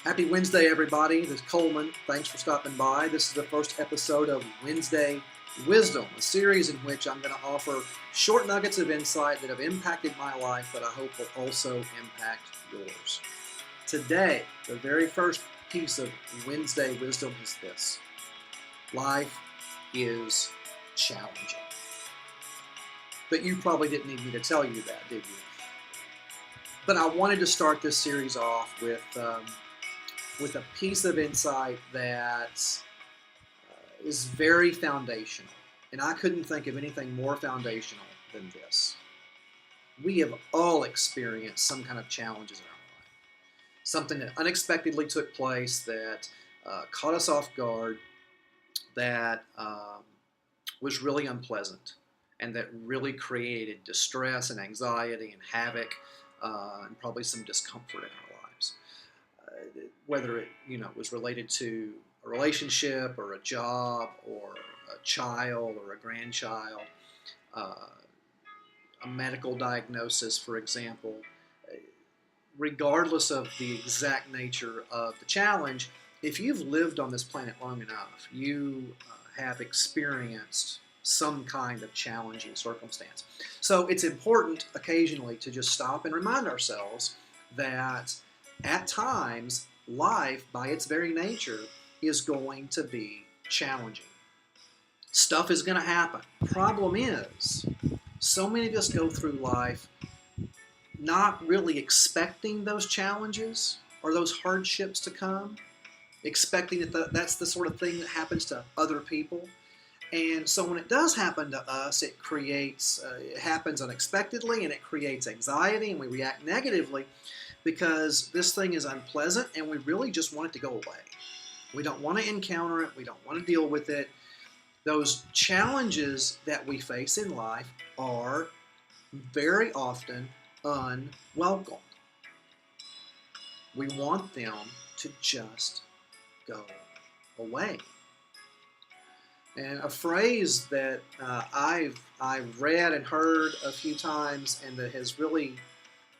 Happy Wednesday, everybody. This is Coleman. Thanks for stopping by. This is the first episode of Wednesday Wisdom, a series in which I'm going to offer short nuggets of insight that have impacted my life, but I hope will also impact yours. Today, the very first piece of Wednesday Wisdom is this: life is challenging. But you probably didn't need me to tell you that, did you? But I wanted to start this series off with a piece of insight that is very foundational. And I couldn't think of anything more foundational than this. We have all experienced some kind of challenges in our life. Something that unexpectedly took place that caught us off guard, that was really unpleasant, and that really created distress and anxiety and havoc and probably some discomfort in our lives. Whether it was related to a relationship or a job or a child or a grandchild, a medical diagnosis, for example. Regardless of the exact nature of the challenge, if you've lived on this planet long enough, you have experienced some kind of challenging circumstance. So it's important occasionally to just stop and remind ourselves that at times, life, by its very nature, is going to be challenging. Stuff is going to happen. Problem is, so many of us go through life not really expecting those challenges or those hardships to come, expecting that that's the sort of thing that happens to other people. And so when it does happen to us, it happens unexpectedly, and it creates anxiety, and we react negatively because this thing is unpleasant and we really just want it to go away. We don't want to encounter it. We don't want to deal with it. Those challenges that we face in life are very often unwelcome. We want them to just go away. And a phrase that I've read and heard a few times, and that has really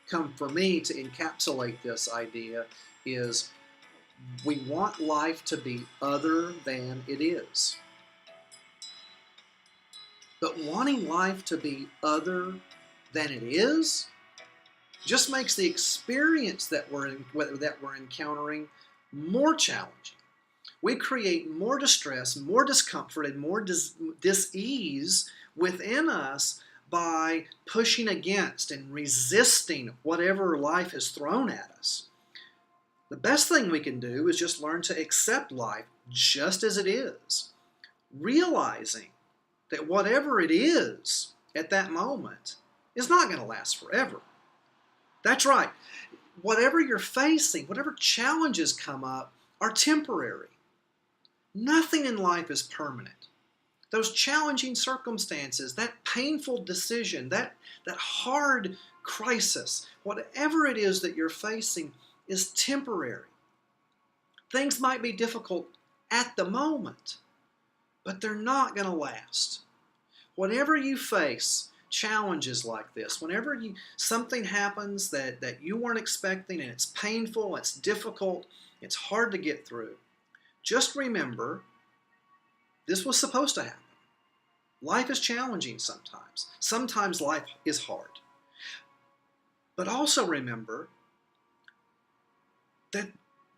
come for me to encapsulate this idea, is we want life to be other than it is. But wanting life to be other than it is just makes the experience that we're encountering more challenging. We create more distress, more discomfort, and more dis-ease within us by pushing against and resisting whatever life has thrown at us. The best thing we can do is just learn to accept life just as it is, realizing that whatever it is at that moment is not going to last forever. That's right. Whatever you're facing, whatever challenges come up, are temporary. Nothing in life is permanent. Those challenging circumstances, that painful decision, that hard crisis, whatever it is that you're facing is temporary. Things might be difficult at the moment, but they're not going to last. Whenever you face challenges like this, whenever something happens that you weren't expecting, and it's painful, it's difficult, it's hard to get through, just remember, this was supposed to happen. Life is challenging sometimes. Sometimes life is hard. But also remember that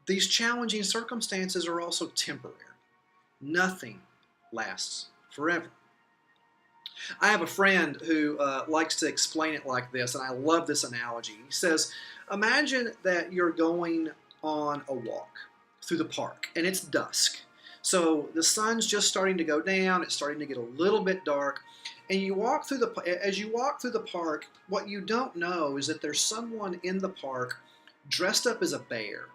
these challenging circumstances are also temporary. Nothing lasts forever. I have a friend who likes to explain it like this, and I love this analogy. He says, imagine that you're going on a walk through the park, and it's dusk. So the sun's just starting to go down, it's starting to get a little bit dark, and as you walk through the park, what you don't know is that there's someone in the park dressed up as a bear,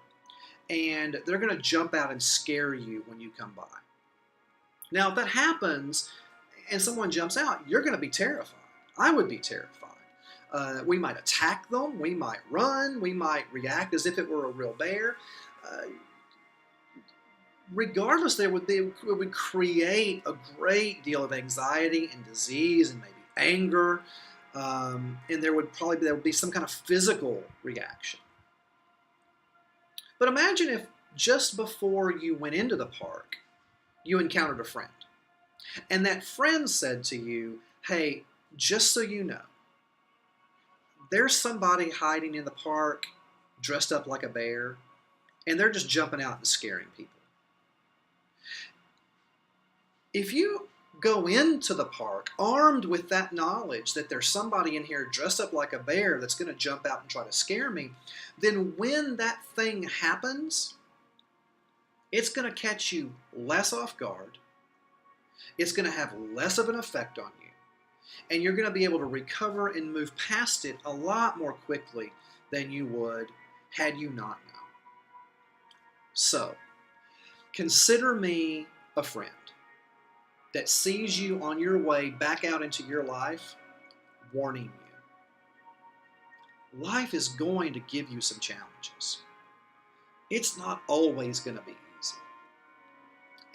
and they're going to jump out and scare you when you come by. Now, if that happens and someone jumps out, you're going to be terrified. I would be terrified. We might attack them, we might run, we might react as if it were a real bear. Regardless, it would create a great deal of anxiety and disease and maybe anger, and there would be some kind of physical reaction. But imagine if just before you went into the park, you encountered a friend. And that friend said to you, hey, just so you know, there's somebody hiding in the park dressed up like a bear, and they're just jumping out and scaring people. If you go into the park armed with that knowledge that there's somebody in here dressed up like a bear that's going to jump out and try to scare me, then when that thing happens, it's going to catch you less off guard. It's going to have less of an effect on you. And you're going to be able to recover and move past it a lot more quickly than you would had you not known. So, consider me a friend that sees you on your way back out into your life, warning you. Life is going to give you some challenges. It's not always going to be easy.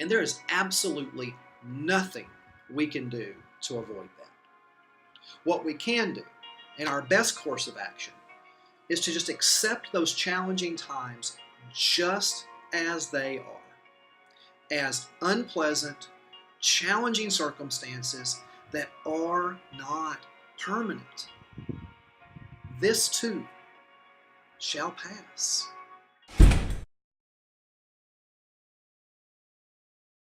And there is absolutely nothing we can do to avoid that. What we can do, and our best course of action, is to just accept those challenging times just as they are, as unpleasant, challenging circumstances that are not permanent. This too shall pass.